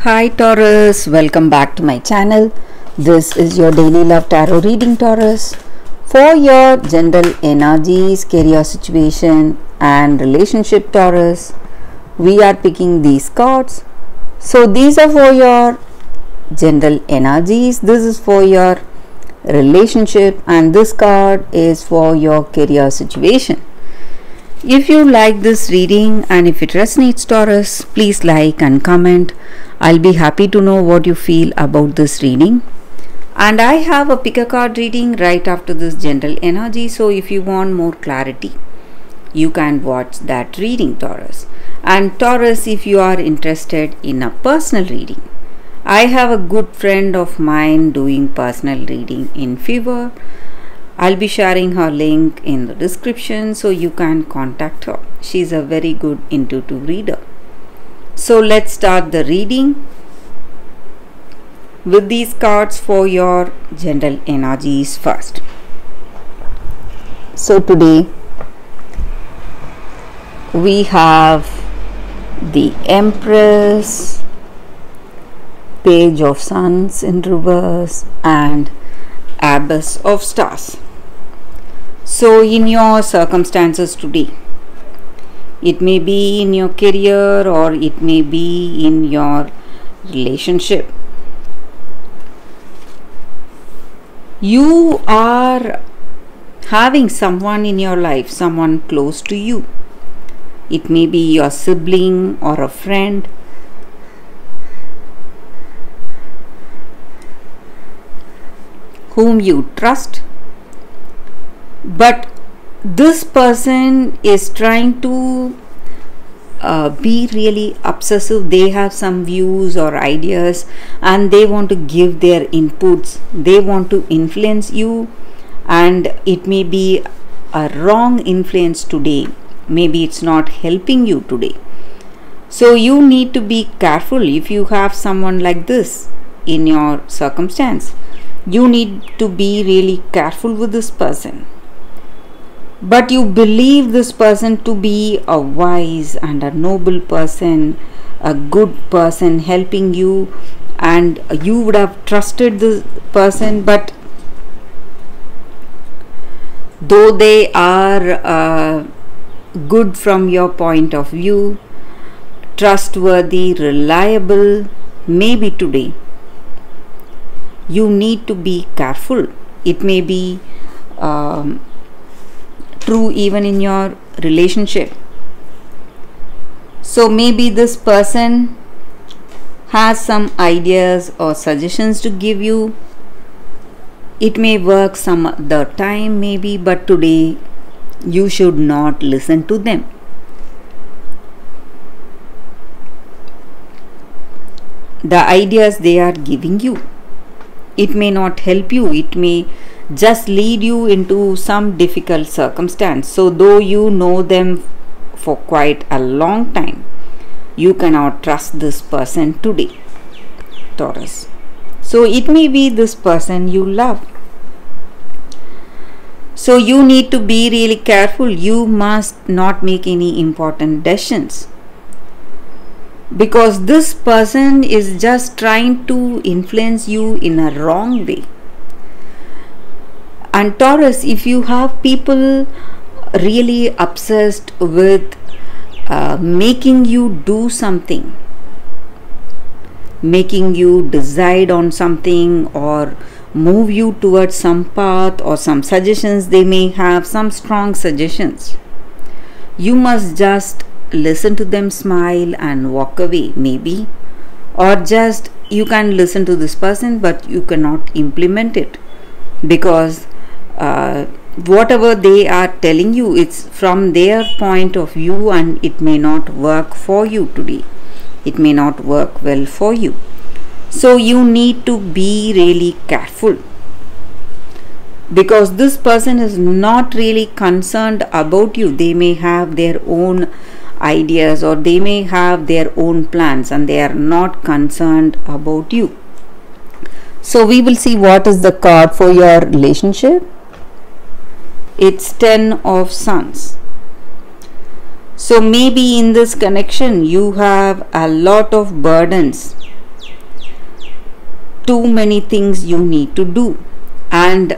Hi Taurus, welcome back to my channel. This is your daily love tarot reading, Taurus. For your general energies, career situation and relationship, Taurus, we are picking these cards. So these are for your general energies, this is for your relationship, and this card is for your career situation. If you like this reading and if it resonates, Taurus, please like and comment. I'll be happy to know what you feel about this reading. And I have a pick a card reading right after this general energy. So if you want more clarity, you can watch that reading, Taurus. And Taurus, if you are interested in a personal reading, I have a good friend of mine doing personal reading in Fever. I'll be sharing her link in the description so you can contact her. She's a very good intuitive reader. So let's start the reading with these cards for your general energies first. So today we have the Empress, Page of Suns in reverse, and Abbess of Stars. So in your circumstances today, it may be in your career or it may be in your relationship, you are having someone in your life, someone close to you. It may be your sibling or a friend whom you trust, but this person is trying to be really obsessive. They have some views or ideas and they want to give their inputs. They want to influence you, and it may be a wrong influence today. Maybe it's not helping you today. So you need to be careful if you have someone like this in your circumstance. You need to be really careful with this person. But you believe this person to be a wise and a noble person, a good person helping you, and you would have trusted this person. But though they are good from your point of view, trustworthy, reliable, maybe today you need to be careful. It may be true even in your relationship. So maybe this person has some ideas or suggestions to give you. It may work some other time maybe, but today you should not listen to them. The ideas they are giving you, it may not help you. It may just lead you into some difficult circumstance. So though you know them for quite a long time, you cannot trust this person today, Taurus. So it may be this person you love. So you need to be really careful. You must not make any important decisions, because this person is just trying to influence you in a wrong way. And Taurus, if you have people really obsessed with making you do something, making you decide on something or move you towards some path or some suggestions, they may have some strong suggestions, you must just listen to them, smile and walk away maybe. Or just you can listen to this person but you cannot implement it, because whatever they are telling you, it's from their point of view and it may not work for you today. It may not work well for you. So you need to be really careful, because this person is not really concerned about you. They may have their own ideas or they may have their own plans and they are not concerned about you. So we will see what is the card for your relationship. It's 10 of Suns. So maybe in this connection you have a lot of burdens too many things you need to do, and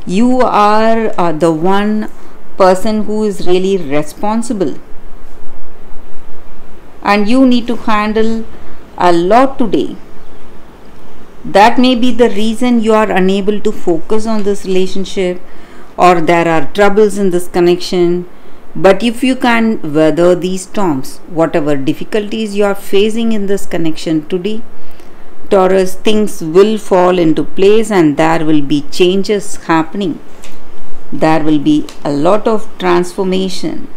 you are the one person who is really responsible, and you need to handle a lot today. That may be the reason you are unable to focus on this relationship, or there are troubles in this connection. But if you can weather these storms, whatever difficulties you are facing in this connection today, Taurus, things will fall into place and there will be changes happening. There will be a lot of transformation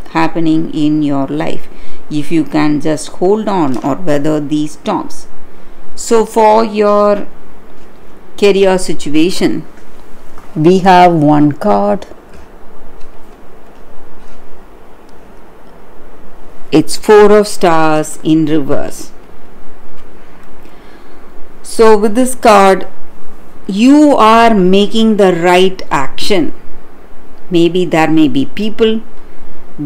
happening in your life if you can just hold on or weather these storms. So for your career situation, we have one card. It's Four of Stars in reverse. So with this card, you are making the right action. Maybe there may be people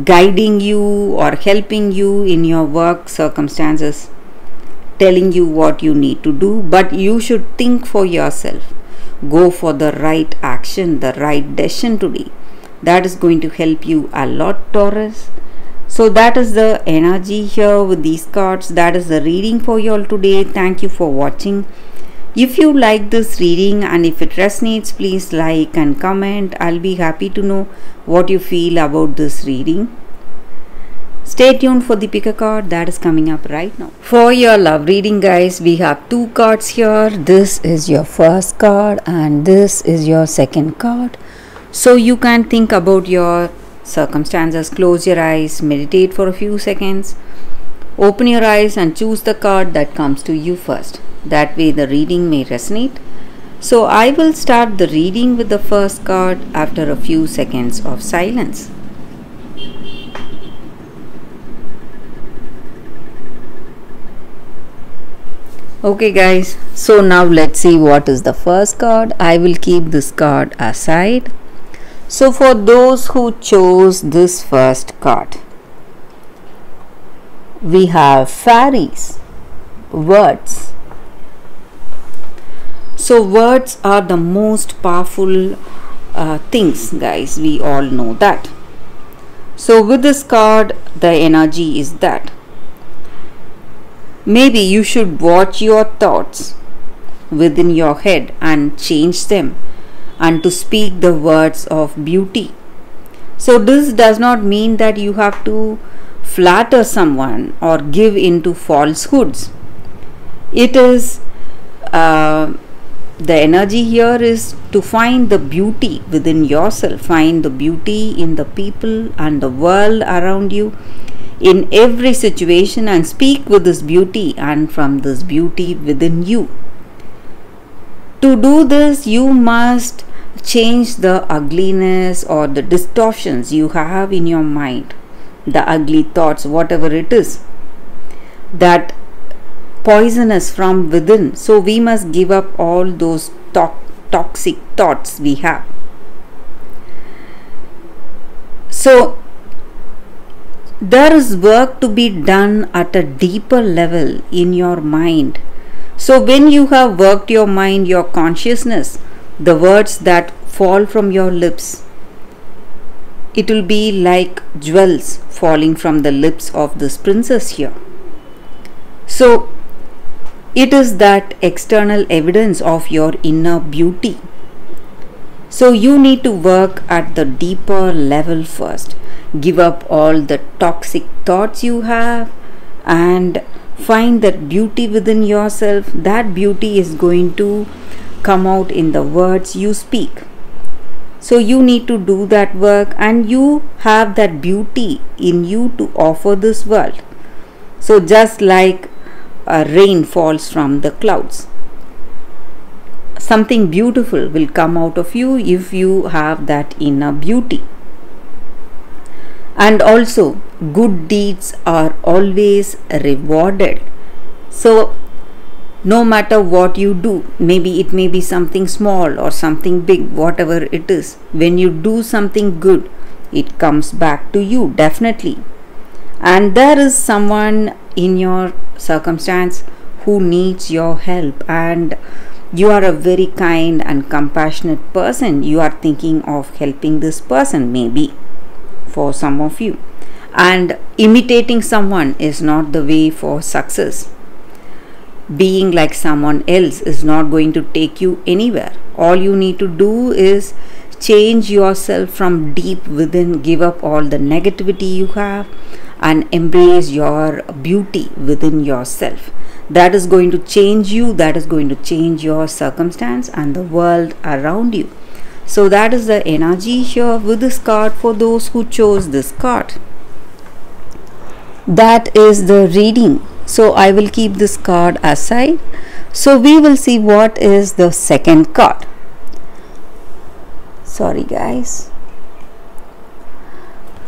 guiding you or helping you in your work circumstances, telling you what you need to do, but you should think for yourself. Go for the right action, the right decision today. That is going to help you a lot, Taurus. So that is the energy here with these cards. That is the reading for you all today. Thank you for watching. If you like this reading and if it resonates, please like and comment. I'll be happy to know what you feel about this reading. Stay tuned for the pick a card that is coming up right now. For your love reading, guys, we have two cards here. This is your first card and this is your second card. So you can think about your circumstances. Close your eyes, meditate for a few seconds, open your eyes and choose the card that comes to you first. That way the reading may resonate. So I will start the reading with the first card after a few seconds of silence. Okay guys, so now let's see what is the first card. I will keep this card aside. So for those who chose this first card, we have fairies, words. So words are the most powerful things, guys. We all know that. So with this card, the energy is that maybe you should watch your thoughts within your head and change them and to speak the words of beauty. So this does not mean that you have to flatter someone or give into falsehoods. It is the energy here is to find the beauty within yourself, find the beauty in the people and the world around you, in every situation, and speak with this beauty and from this beauty within you. To do this, you must change the ugliness or the distortions you have in your mind, the ugly thoughts, whatever it is, that poisonous from within. So we must give up all those toxic thoughts we have. So there is work to be done at a deeper level in your mind. So when you have worked your mind, your consciousness, the words that fall from your lips, it will be like jewels falling from the lips of this princess here. So it is that external evidence of your inner beauty. So you need to work at the deeper level first. Give up all the toxic thoughts you have and find that beauty within yourself. That beauty is going to come out in the words you speak. So you need to do that work, and you have that beauty in you to offer this world. So just like rain falls from the clouds, something beautiful will come out of you if you have that inner beauty. And also, good deeds are always rewarded. So no matter what you do, maybe it may be something small or something big, whatever it is, when you do something good, it comes back to you definitely. And there is someone in your circumstance who needs your help, and you are a very kind and compassionate person. You are thinking of helping this person, maybe for some of you. And imitating someone is not the way for success. Being like someone else is not going to take you anywhere. All you need to do is change yourself from deep within, give up all the negativity you have, and embrace your beauty within yourself. That is going to change you, that is going to change your circumstance and the world around you. So that is the energy here with this card for those who chose this card. That is the reading. So I will keep this card aside. So we will see what is the second card. Sorry guys.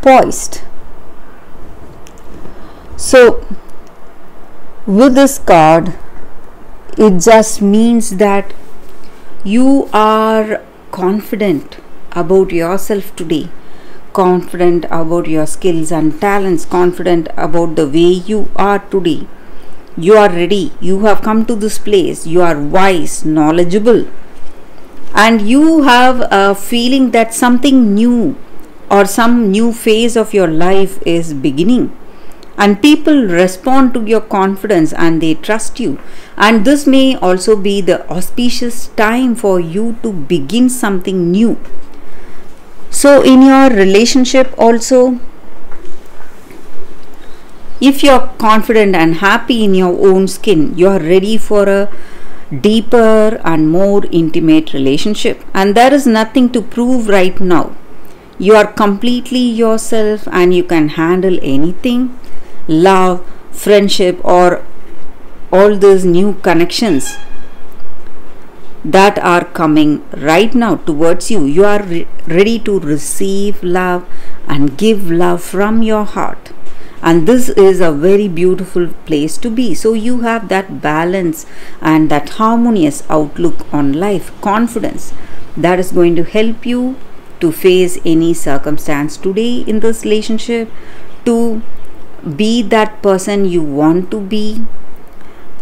Poised. So with this card, it just means that you are confident about yourself today, confident about your skills and talents, confident about the way you are today. You are ready. You have come to this place. You are wise, knowledgeable, and you have a feeling that something new or some new phase of your life is beginning. And people respond to your confidence and they trust you. And this may also be the auspicious time for you to begin something new. So in your relationship also, if you're confident and happy in your own skin, you're ready for a deeper and more intimate relationship. And there is nothing to prove right now. You are completely yourself and you can handle anything. Love, friendship, or all those new connections that are coming right now towards you. You are ready to receive love and give love from your heart. And this is a very beautiful place to be. So you have that balance and that harmonious outlook on life, confidence that is going to help you to face any circumstance today in this relationship, to be that person you want to be.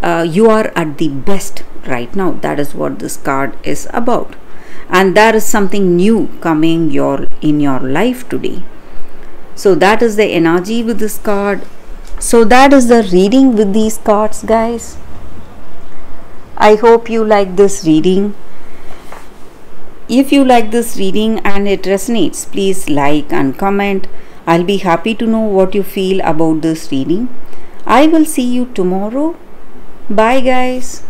You are at the best right now. That is what this card is about. And there is something new coming in your life today. So that is the energy with this card. So that is the reading with these cards, guys. I hope you like this reading. If you like this reading and it resonates, please like and comment. I'll be happy to know what you feel about this reading. I will see you tomorrow. Bye guys.